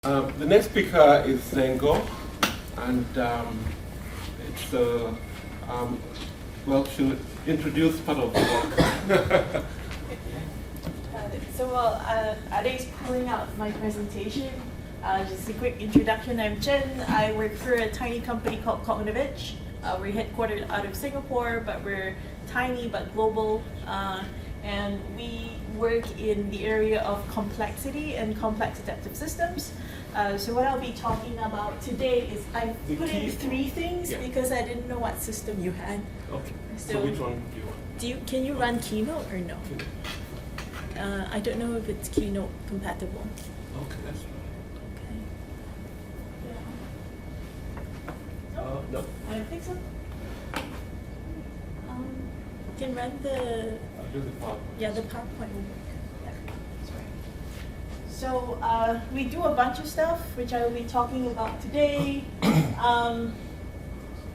The next speaker is Randall, and it's well, she'll introduce part of the work. Ade's pulling out my presentation. Just a quick introduction. I'm Zhen. I work for a tiny company called Cognitive Edge. We're headquartered out of Singapore, but we're tiny but global. And we work in the area of complexity and complex adaptive systems. So what I'll be talking about today is I put in three things because I didn't know what system you had. Okay. So which one do you want? Can you run Keynote or no? I don't know if it's Keynote compatible. Okay, that's right. Okay. No. I don't think so. Can run the. I'll do the PowerPoint. Yeah, the PowerPoint will work. Yeah, sorry. So we do a bunch of stuff, which I will be talking about today.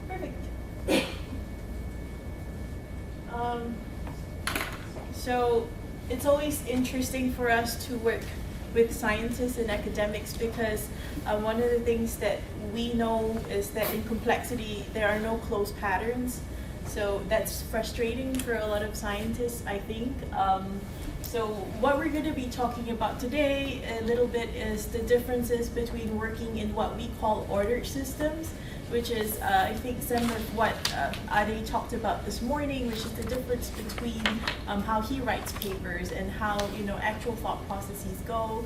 Perfect. So it's always interesting for us to work with scientists and academics because one of the things that we know is that in complexity there are no closed patterns. So that's frustrating for a lot of scientists, I think. So what we're going to be talking about today a little bit is the differences between working in what we call ordered systems, which is, I think, similar to what Ade talked about this morning, which is the difference between how he writes papers and how actual thought processes go.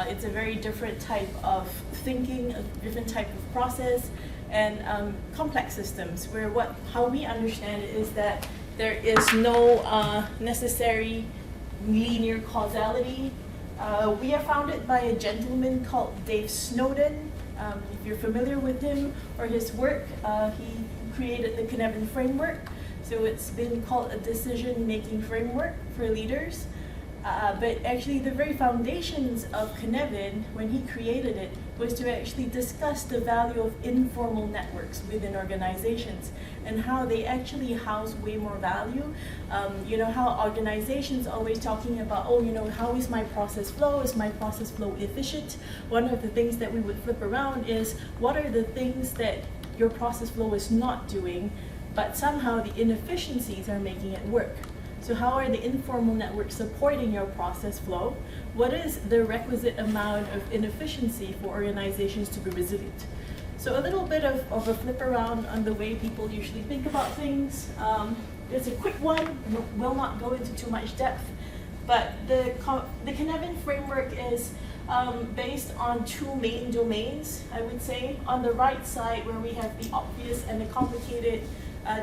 It's a very different type of thinking, a different type of process, and complex systems, where how we understand it is that there is no necessary linear causality. We are founded by a gentleman called Dave Snowden. If you're familiar with him or his work, he created the Kinetic Framework. So it's been called a decision-making framework for leaders. But actually the very foundations of Kinetic, when he created it, was to actually discuss the value of informal networks within organizations and how they actually house way more value. How organizations are always talking about, how is my process flow? Is my process flow efficient? One of the things that we would flip around is, what are the things that your process flow is not doing, but somehow the inefficiencies are making it work? So how are the informal networks supporting your process flow? What is the requisite amount of inefficiency for organizations to be resilient? So a little bit of a flip around on the way people usually think about things. It's a quick one, will not go into too much depth, but the Kinetic Framework is based on two main domains, I would say. On the right side, where we have the obvious and the complicated,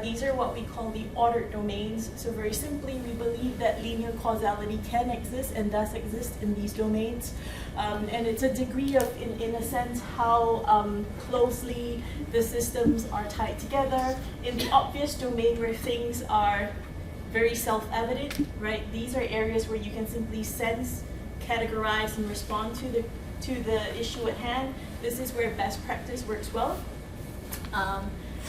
these are what we call the ordered domains. So very simply, we believe that linear causality can exist and does exist in these domains. And it's a degree of, in a sense, how closely the systems are tied together. In the obvious domain, where things are very self-evident, right? These are areas where you can simply sense, categorize, and respond to the issue at hand. This is where best practice works well.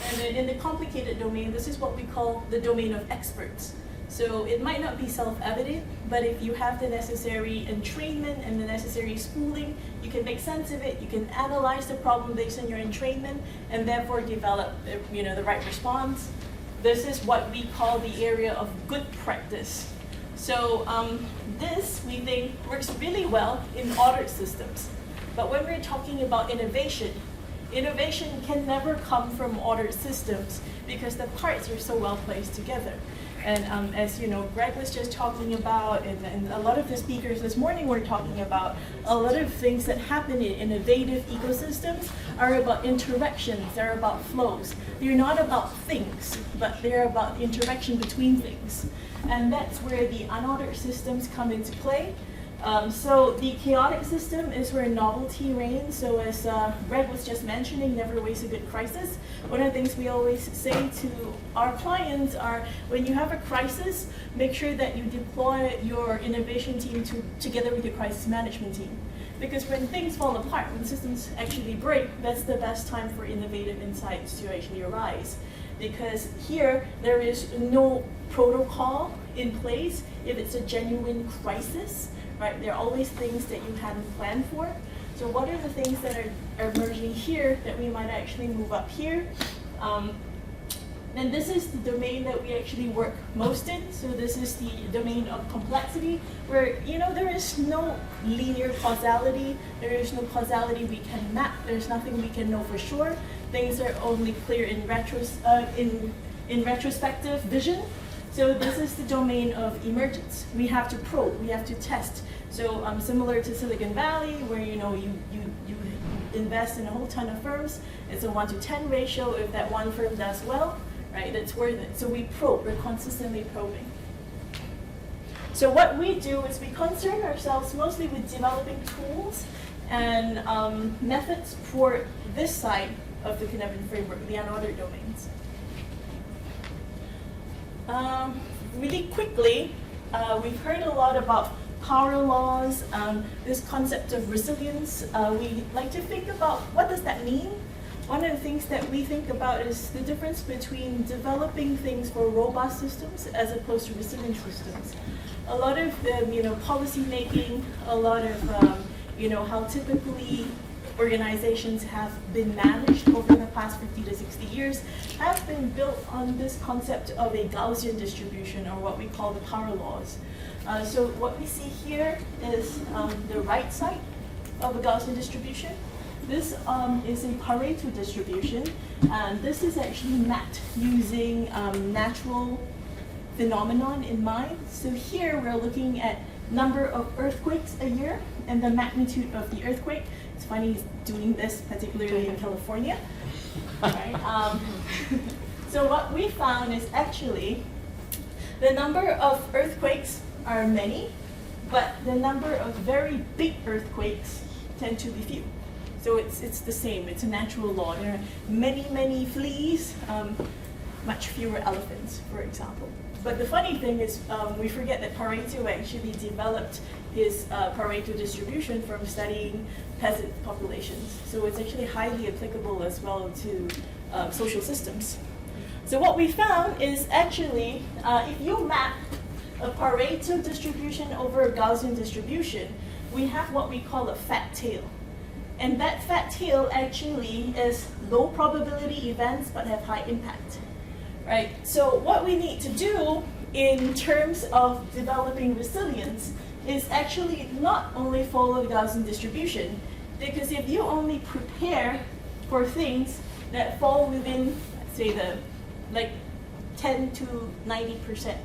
And then in the complicated domain, this is what we call the domain of experts. So it might not be self-evident, but if you have the necessary entrainment and the necessary schooling, you can make sense of it, you can analyze the problem based on your entrainment, and therefore develop the right response. This is what we call the area of good practice. So this, we think, works really well in ordered systems. But when we're talking about innovation can never come from ordered systems because the parts are so well placed together. And as you know, Greg was just talking about, and a lot of the speakers this morning were talking about, a lot of things that happen in innovative ecosystems are about interactions, they're about flows. They're not about things, but they're about the interaction between things. And that's where the unordered systems come into play. So the chaotic system is where novelty reigns. So as Greg was just mentioning, never waste a good crisis. One of the things we always say to our clients are, when you have a crisis, make sure that you deploy your innovation team together with your crisis management team. Because when things fall apart, when systems actually break, that's the best time for innovative insights to actually arise. Because here, there is no protocol in place if it's a genuine crisis. Right? There are always things that you hadn't planned for. So what are the things that are emerging here that we might actually move up here? And this is the domain that we actually work most in. So this is the domain of complexity, where there is no linear causality. There is no causality we can map. There's nothing we can know for sure. Things are only clear in retrospective vision. So this is the domain of emergence. We have to probe. We have to test. So similar to Silicon Valley, where you invest in a whole ton of firms. It's a 1-to-10 ratio. If that one firm does well, right, that's worth it. So we probe, we're consistently probing. So what we do is we concern ourselves mostly with developing tools and methods for this side of the Kinetic Framework, the unordered domains. Really quickly, we've heard a lot about power laws, this concept of resilience. We like to think about what does that mean? One of the things that we think about is the difference between developing things for robust systems as opposed to resilient systems. A lot of the policy making, a lot of how typically organizations have been managed over the past 50 to 60 years have been built on this concept of a Gaussian distribution, or what we call the power laws. So what we see here is the right side of a Gaussian distribution. This is a Pareto distribution, and this is actually mapped using natural phenomenon in mind. So here we're looking at number of earthquakes a year and the magnitude of the earthquake. It's funny he's doing this particularly in California. Right? So what we found is actually the number of earthquakes are many, but the number of very big earthquakes tend to be few. So it's the same, it's a natural law. There are many fleas, much fewer elephants, for example. But the funny thing is we forget that Pareto actually developed his Pareto distribution from studying peasant populations. So it's actually highly applicable as well to social systems. So what we found is actually, if you map a Pareto distribution over a Gaussian distribution, we have what we call a fat tail. And that fat tail actually is low probability events but have high impact, right? So what we need to do in terms of developing resilience is actually not only follow the Gaussian distribution, because if you only prepare for things that fall within, let's say, the 10 to 90%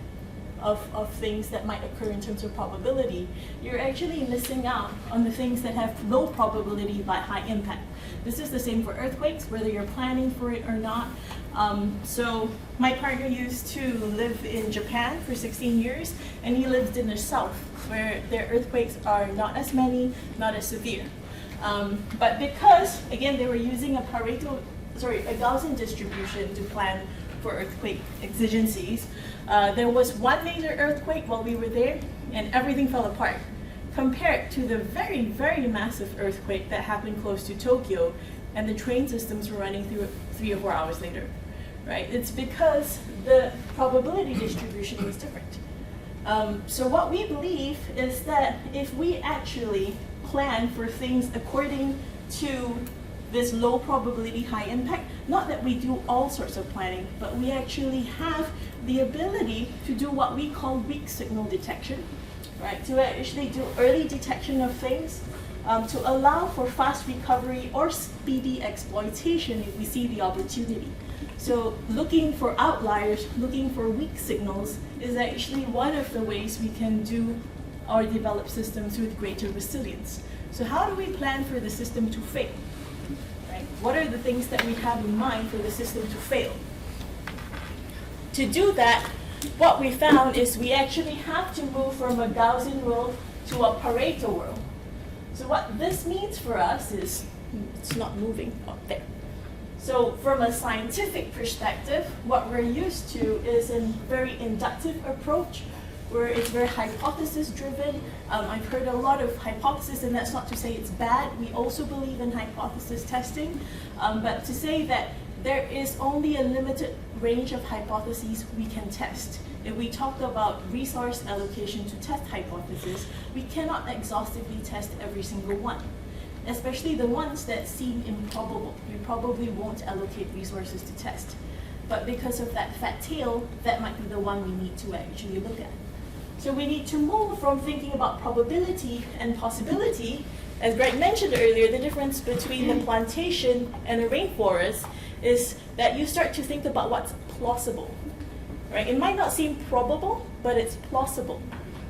of things that might occur in terms of probability, you're actually missing out on the things that have low probability but high impact. This is the same for earthquakes, whether you're planning for it or not. So my partner used to live in Japan for 16 years, and he lived in the south, where their earthquakes are not as many, not as severe. But because, again, they were using a Gaussian distribution to plan for earthquake exigencies, there was one major earthquake while we were there, and everything fell apart, compared to the very massive earthquake that happened close to Tokyo, and the train systems were running through 3 or 4 hours later, right? It's because the probability distribution was different. So what we believe is that if we actually plan for things according to this low probability, high impact, not that we do all sorts of planning, but we actually have the ability to do what we call weak signal detection, right? To actually do early detection of things, to allow for fast recovery or speedy exploitation if we see the opportunity. So looking for outliers, looking for weak signals is actually one of the ways we can do or develop systems with greater resilience. So how do we plan for the system to fail? Right? What are the things that we have in mind for the system to fail? To do that, what we found is we actually have to move from a Gaussian world to a Pareto world. So what this means for us is it's not moving up there. So from a scientific perspective, what we're used to is a very inductive approach, where it's very hypothesis driven. I've heard a lot of hypothesis, and that's not to say it's bad. We also believe in hypothesis testing, but to say that there is only a limited range of hypotheses we can test. If we talk about resource allocation to test hypotheses, we cannot exhaustively test every single one. especially the ones that seem improbable. You probably won't allocate resources to test. But because of that fat tail, that might be the one we need to actually look at. So we need to move from thinking about probability and possibility. As Greg mentioned earlier, the difference between the plantation and the rainforest is that you start to think about what's plausible. Right? It might not seem probable, but it's plausible.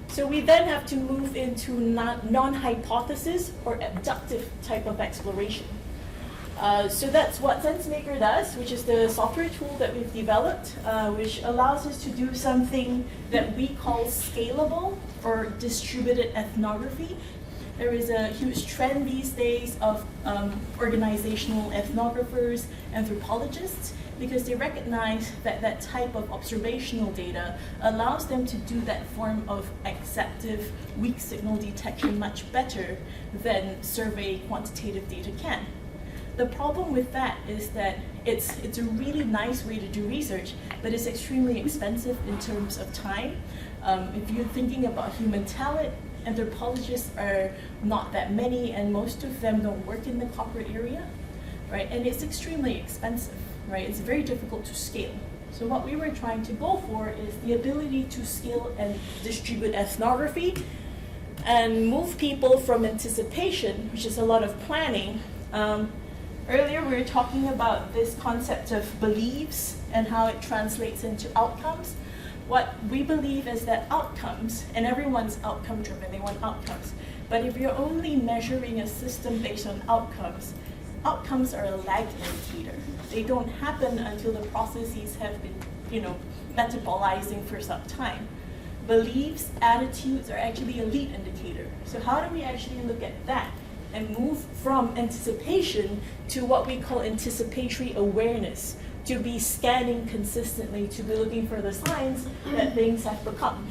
So we then have to move into non-hypothesis or abductive type of exploration. So that's what Sensemaker does, which is the software tool that we've developed, which allows us to do something that we call scalable or distributed ethnography. There is a huge trend these days of organizational ethnographers, anthropologists, because they recognize that that type of observational data allows them to do that form of acceptive weak signal detection much better than survey quantitative data can. The problem with that is that it's a really nice way to do research, but it's extremely expensive in terms of time. If you're thinking about human talent, anthropologists are not that many, and most of them don't work in the corporate area, right? And it's extremely expensive, right? It's very difficult to scale. So what we were trying to go for is the ability to scale and distribute ethnography and move people from anticipation, which is a lot of planning. Earlier we were talking about this concept of beliefs and how it translates into outcomes. What we believe is that outcomes, and everyone's outcome driven, they want outcomes, but if you're only measuring a system based on outcomes, outcomes are a lag indicator. They don't happen until the processes have been, metabolizing for some time. Beliefs, attitudes are actually a lead indicator. So how do we actually look at that and move from anticipation to what we call anticipatory awareness, to be scanning consistently, to be looking for the signs that things have become.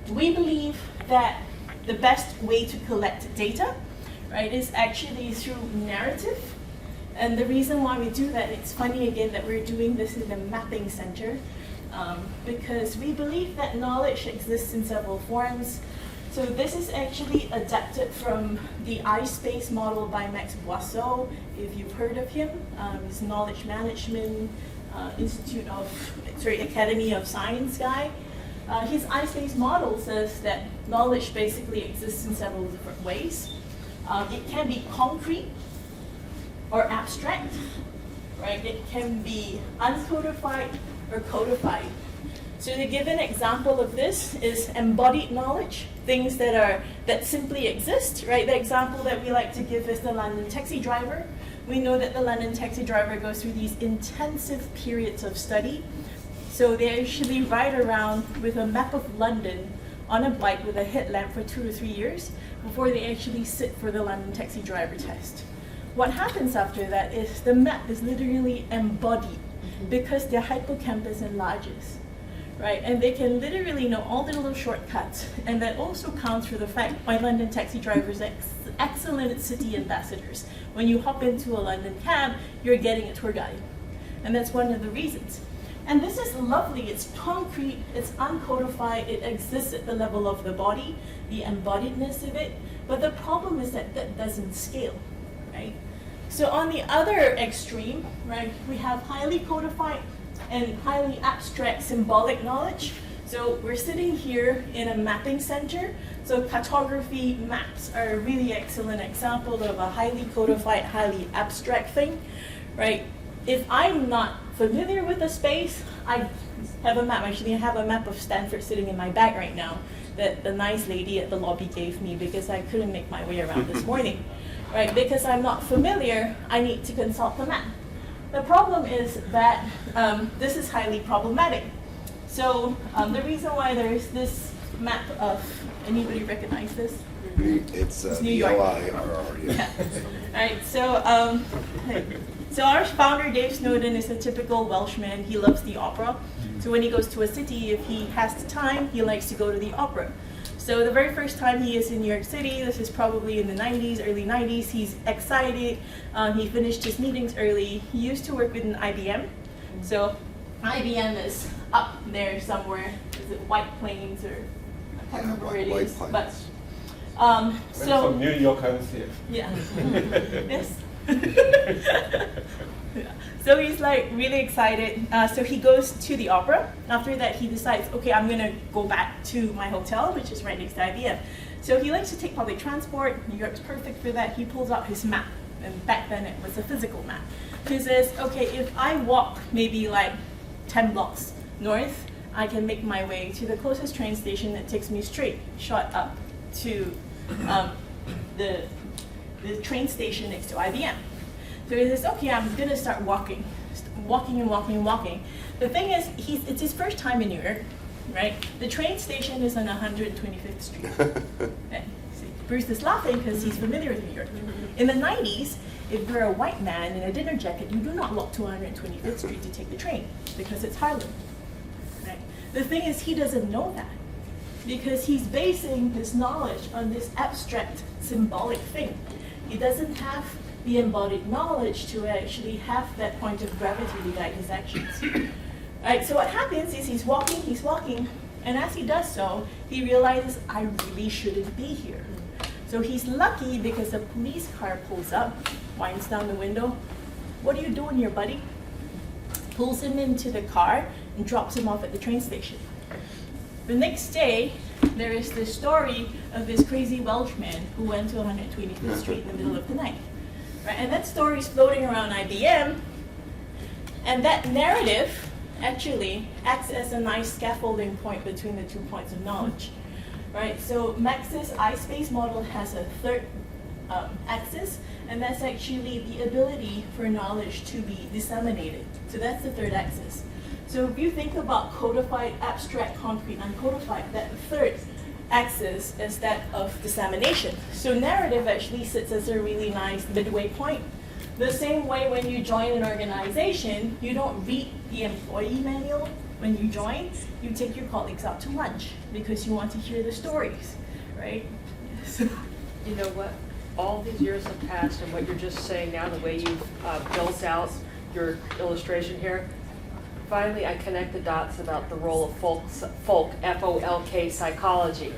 We believe that the best way to collect data, right, is actually through narrative. And the reason why we do that, it's funny again that we're doing this in the mapping center, because we believe that knowledge exists in several forms. So this is actually adapted from the I-Space model by Max Boisseau, if you've heard of him. He's Knowledge Management Academy of Science guy. His I-Space model says that knowledge basically exists in several different ways. It can be concrete or abstract, right? It can be uncodified or codified. So to give an example of this is embodied knowledge, things that simply exist, right? The example that we like to give is the London taxi driver. We know that the London taxi driver goes through these intensive periods of study. So they actually ride around with a map of London on a bike with a headlamp for 2 or 3 years before they actually sit for the London taxi driver test. What happens after that is the map is literally embodied because their hippocampus enlarges. Right, and they can literally know all the little shortcuts, and that also counts for the fact why London taxi drivers are excellent city ambassadors. When you hop into a London cab, you're getting a tour guide, and that's one of the reasons. And this is lovely, it's concrete, it's uncodified, it exists at the level of the body, the embodiedness of it, but the problem is that that doesn't scale, right? So on the other extreme, right, we have highly codified and highly abstract symbolic knowledge. So we're sitting here in a mapping center. So cartography maps are a really excellent example of a highly codified, highly abstract thing, right? If I'm not familiar with a space, I have a map. Actually, I have a map of Stanford sitting in my bag right now that the nice lady at the lobby gave me because I couldn't make my way around this morning, right? Because I'm not familiar, I need to consult the map. The problem is that this is highly problematic. So the reason why there is this map of, anybody recognize this? It's New York. L-I-R-R, yeah. Right, so our founder, Dave Snowden, is a typical Welshman. He loves the opera. So when he goes to a city, if he has the time, he likes to go to the opera. So the very first time he is in New York City, this is probably in the 90s, early 90s, he's excited. He finished his meetings early. He used to work with an IBM. So IBM is up there somewhere. Is it White Plains or I can't remember where it is. But I'm So from New York, I'm here. yeah, yes. Yeah. So he's like really excited. So he goes to the opera. After that, he decides, okay, I'm gonna go back to my hotel, which is right next to IBM. So he likes to take public transport. New York's perfect for that. He pulls out his map, and back then it was a physical map. He says, okay, if I walk maybe like 10 blocks north, I can make my way to the closest train station that takes me straight shot up to the train station next to IBM. So he says, okay, I'm gonna start walking. Walking. The thing is, it's his first time in New York, right? The train station is on 125th Street. Okay. See, Bruce is laughing because he's familiar with New York. In the 90s, if you're a white man in a dinner jacket, you do not walk to 125th Street to take the train because it's Harlem. Right? The thing is, he doesn't know that because he's basing his knowledge on this abstract, symbolic thing. He doesn't have the embodied knowledge to actually have that point of gravity to guide his actions. Right, so what happens is he's walking, and as he does so, he realizes, I really shouldn't be here. So he's lucky because a police car pulls up, winds down the window. What are you doing here, buddy? Pulls him into the car and drops him off at the train station. The next day, there is this story of this crazy Welshman who went to 125th Street in the middle of the night. Right? And that story is floating around IBM, and that narrative actually acts as a nice scaffolding point between the 2 points of knowledge. Right? So Max's I-space model has a third axis, and that's actually the ability for knowledge to be disseminated. So that's the third axis. So if you think about codified, abstract, concrete, uncodified, that third axis is that of dissemination. So narrative actually sits as a really nice midway point. The same way when you join an organization, you don't read the employee manual when you join, you take your colleagues out to lunch because you want to hear the stories, right? So, you know what? All these years have passed, and what you're just saying now, the way you've built out your illustration here, finally I connect the dots about the role of folk, F-O-L-K psychology,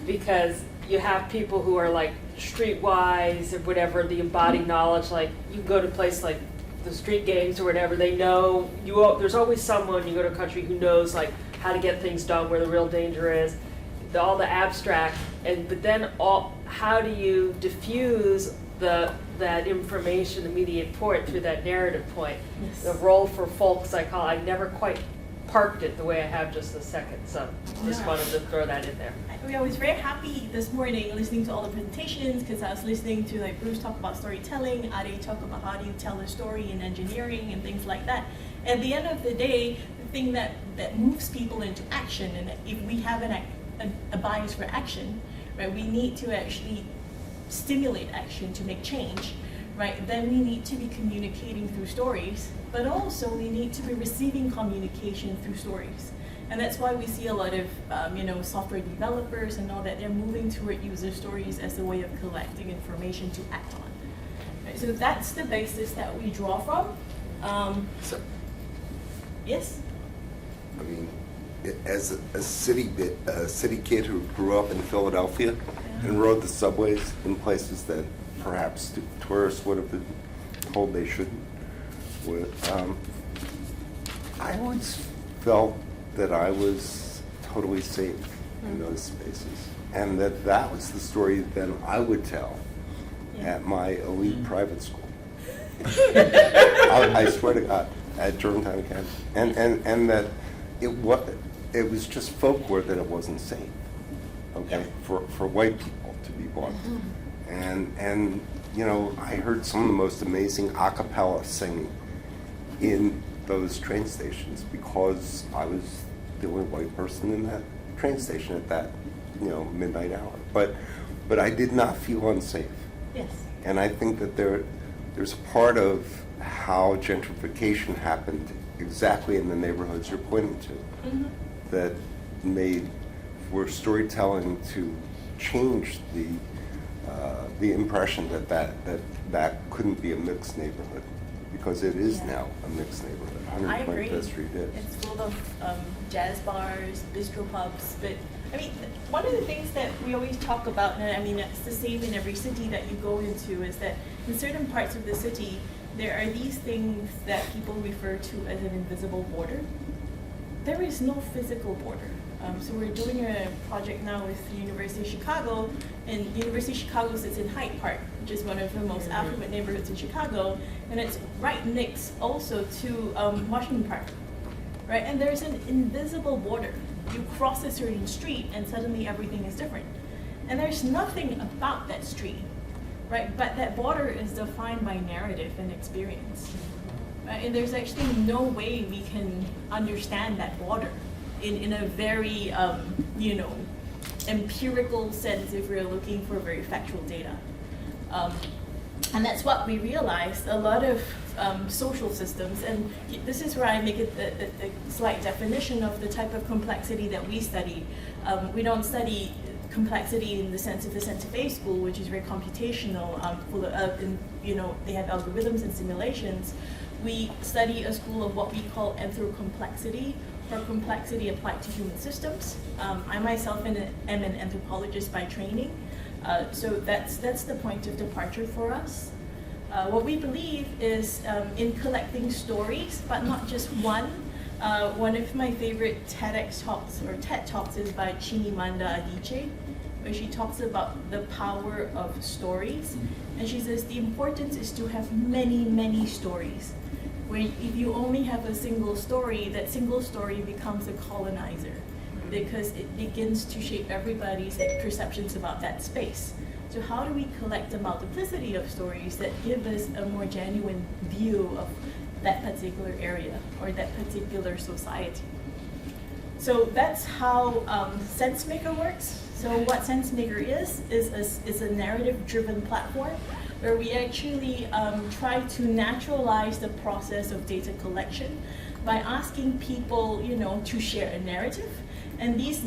because you have people who are like streetwise or whatever, the embodied knowledge, like you go to a place like the street games or whatever, they know, there's always someone, you go to a country who knows like how to get things done, where the real danger is, all the abstract, but then how do you diffuse that information, immediate point through that narrative point? Yes. The role for folk psychology, I never quite parked it the way I have just a second, so just wanted to throw that in there. I was very happy this morning listening to all the presentations because I was listening to like Bruce talk about storytelling, Ade talk about how do you tell a story in engineering and things like that. At the end of the day, the thing that moves people into action, and if we have a bias for action, right, we need to actually stimulate action to make change, right? Then we need to be communicating through stories, but also we need to be receiving communication through stories. And that's why we see a lot of software developers and all that, they're moving toward user stories as a way of collecting information to act on. Right? So that's the basis that we draw from. Yes? I mean, as a city kid who grew up in Philadelphia and rode the subways in places that perhaps tourists would have been told they shouldn't, I always felt that I was totally safe in those spaces, and that was the story that I would tell at my elite private school. I swear to God, at Germantown Academy, and that it was just folklore that it wasn't safe, okay, for white people, to be blunt. And I heard some of the most amazing a cappella singing in those train stations because I was the only white person in that train station at that midnight hour. But I did not feel unsafe. Yes. And I think that there's a part of how gentrification happened exactly in the neighborhoods you're pointing to that made for storytelling to change the impression that couldn't be a mixed neighborhood, because it is now a mixed neighborhood. I agree. 125th Street is. It's full of jazz bars, bistro pubs, but I mean, one of the things that we always talk about, and I mean, it's the same in every city that you go into, is that in certain parts of the city, there are these things that people refer to as an invisible border. There is no physical border. So we're doing a project now with the University of Chicago, and University of Chicago sits in Hyde Park, which is one of the most affluent neighborhoods in Chicago, and it's right next also to Washington Park, right? And there's an invisible border. You cross a certain street and suddenly everything is different. And there's nothing about that street, right? But that border is defined by narrative and experience. Right? And there's actually no way we can understand that border in a very, empirical sense if we're looking for very factual data. And that's what we realized. A lot of social systems, and this is where I make it a slight definition of the type of complexity that we study. We don't study complexity in the sense of the Santa Fe school, which is very computational, full of, they have algorithms and simulations. We study a school of what we call anthropocomplexity, or complexity applied to human systems. I myself am an anthropologist by training, so that's the point of departure for us. What we believe is in collecting stories, but not just one. One of my favorite TEDx talks, or TED Talks, is by Chimamanda Adichie, where she talks about the power of stories. And she says the importance is to have many, many stories. Where if you only have a single story, that single story becomes a colonizer, because it begins to shape everybody's perceptions about that space. So how do we collect a multiplicity of stories that give us a more genuine view of that particular area or that particular society? So that's how Sensemaker works. So what Sensemaker is a narrative-driven platform where we actually try to naturalize the process of data collection by asking people, to share a narrative. And these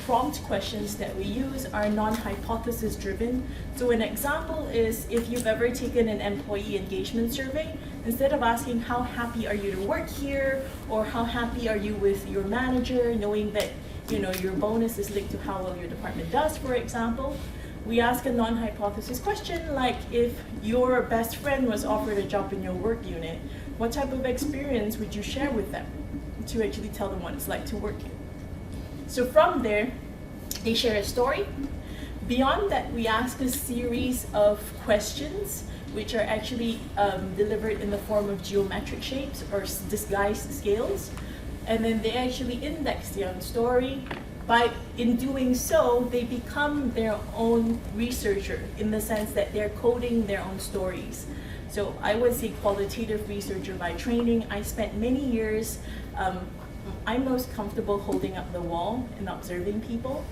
prompt questions that we use are non-hypothesis driven. So an example is if you've ever taken an employee engagement survey, instead of asking how happy are you to work here, or how happy are you with your manager, knowing that your bonus is linked to how well your department does, for example, we ask a non-hypothesis question like, if your best friend was offered a job in your work unit, what type of experience would you share with them to actually tell them what it's like to work here? So from there, they share a story. Beyond that, we ask a series of questions which are actually delivered in the form of geometric shapes or disguised scales. And then they actually index their own story. In doing so, they become their own researcher in the sense that they're coding their own stories. So I was a qualitative researcher by training. I spent many years, I'm most comfortable holding up the wall and observing people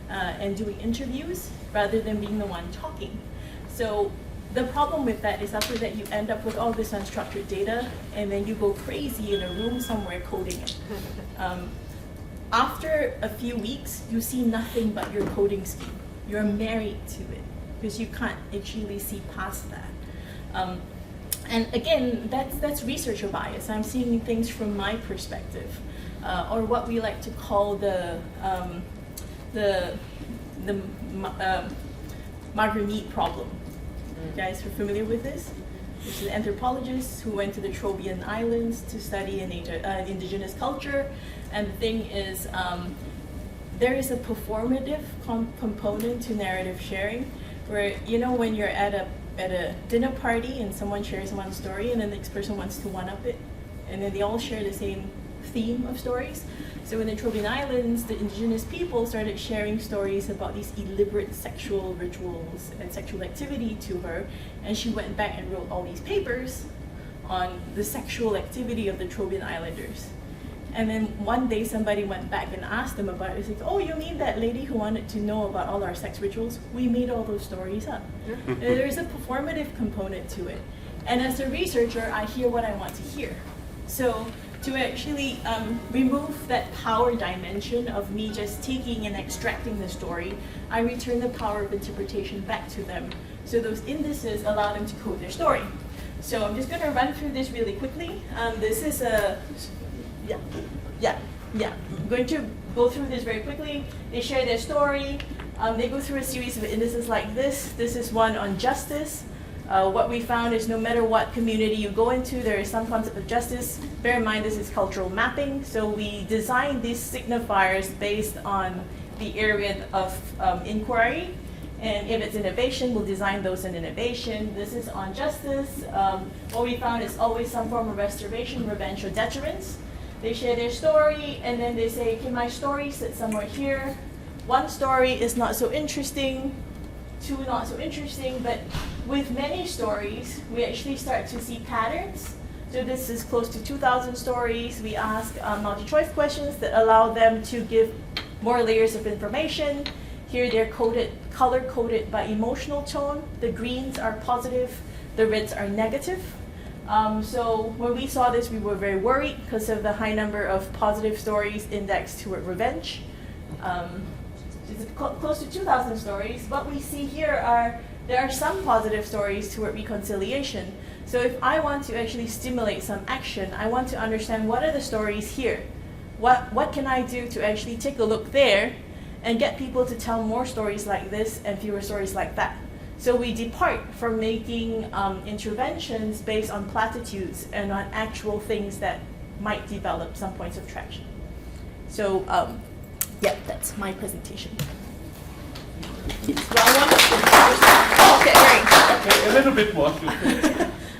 and doing interviews rather than being the one talking. So the problem with that is after that you end up with all this unstructured data and then you go crazy in a room somewhere coding it. After a few weeks, you see nothing but your coding scheme. You're married to it because you can't actually see past that. And again, that's researcher bias. I'm seeing things from my perspective, or what we like to call the Margaret Mead problem. You guys are familiar with this? This is an anthropologist who went to the Trobriand Islands to study indigenous culture. And the thing is, there is a performative component to narrative sharing, where when you're at a dinner party and someone shares one story and the next person wants to one-up it, and then they all share the same theme of stories. So in the Trobriand Islands, the indigenous people started sharing stories about these elaborate sexual rituals and sexual activity to her, and she went back and wrote all these papers on the sexual activity of the Trobriand Islanders. And then one day somebody went back and asked them about it. It's like, oh, you mean that lady who wanted to know about all our sex rituals? We made all those stories up. There's a performative component to it. And as a researcher, I hear what I want to hear. So to actually remove that power dimension of me just taking and extracting the story, I return the power of interpretation back to them. So those indices allow them to code their story. So I'm just going to run through this really quickly. This is a, yeah, I'm going to go through this very quickly. They share their story. They go through a series of indices like this. This is one on justice. What we found is no matter what community you go into, there is some concept of justice. Bear in mind this is cultural mapping. So we designed these signifiers based on the area of inquiry. And if it's innovation, we'll design those in innovation. This is on justice. What we found is always some form of restoration, revenge, or deterrence. They share their story, and then they say, okay, my story sits somewhere here. One story is not so interesting, two not so interesting, but with many stories, we actually start to see patterns. So this is close to 2,000 stories. We ask multi-choice questions that allow them to give more layers of information. Here they're color-coded by emotional tone. The greens are positive, the reds are negative. So when we saw this, we were very worried because of the high number of positive stories indexed toward revenge. It's close to 2,000 stories. What we see here there are some positive stories toward reconciliation. So if I want to actually stimulate some action, I want to understand what are the stories here. What can I do to actually take a look there and get people to tell more stories like this and fewer stories like that. So we depart from making interventions based on platitudes and on actual things that might develop some points of traction. So yeah, that's my presentation. Okay, great. Okay, a little bit more.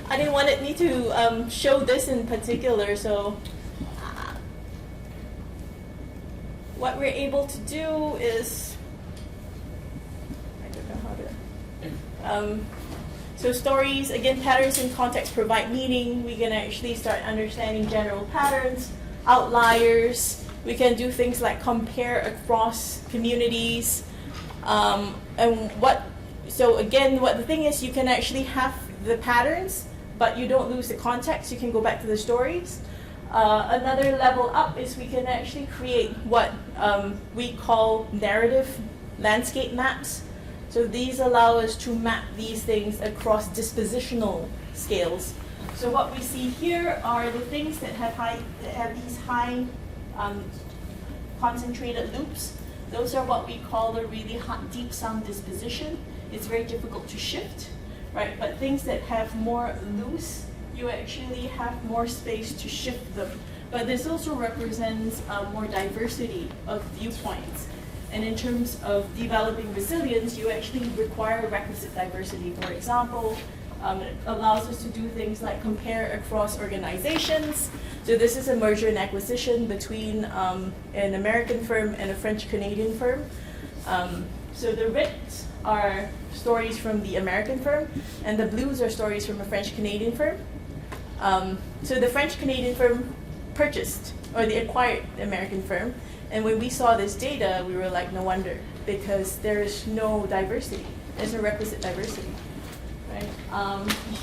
I didn't want me to show this in particular, so what we're able to do is, I don't know how to, so stories, again, patterns and context provide meaning. We can actually start understanding general patterns, outliers. We can do things like compare across communities. So again, what the thing is, you can actually have the patterns, but you don't lose the context. You can go back to the stories. Another level up is we can actually create what we call narrative landscape maps. So these allow us to map these things across dispositional scales. So what we see here are the things that have these high concentrated loops. Those are what we call a really hot, deep sum disposition. It's very difficult to shift, right? But things that have more loose, you actually have more space to shift them. But this also represents more diversity of viewpoints. And in terms of developing resilience, you actually require requisite diversity. For example, it allows us to do things like compare across organizations. So this is a merger and acquisition between an American firm and a French-Canadian firm. So the reds are stories from the American firm, and the blues are stories from a French-Canadian firm. So the French-Canadian firm purchased, or they acquired the American firm, and when we saw this data, we were like, no wonder, because there is no diversity. There's no requisite diversity, right?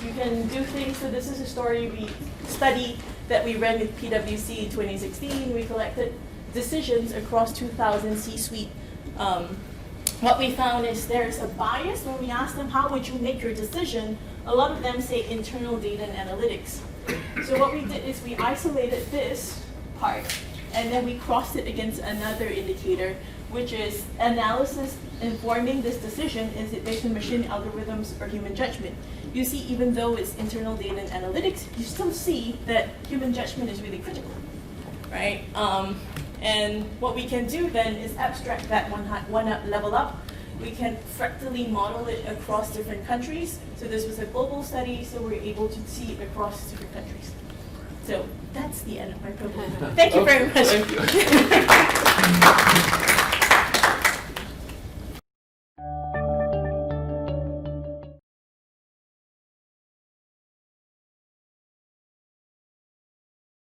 You can do things, so this is a study that we ran with PwC in 2016. We collected decisions across 2,000 C-suite. What we found is there's a bias when we ask them, how would you make your decision? A lot of them say internal data and analytics. So what we did is we isolated this part, and then we crossed it against another indicator, which is analysis informing this decision. Is it based on machine algorithms or human judgment? You see, even though it's internal data and analytics, you still see that human judgment is really critical, right? And what we can do then is abstract that one level up. We can fractally model it across different countries. So this was a global study, so we're able to see it across different countries. So that's the end of my presentation. Thank you very much. Thank you.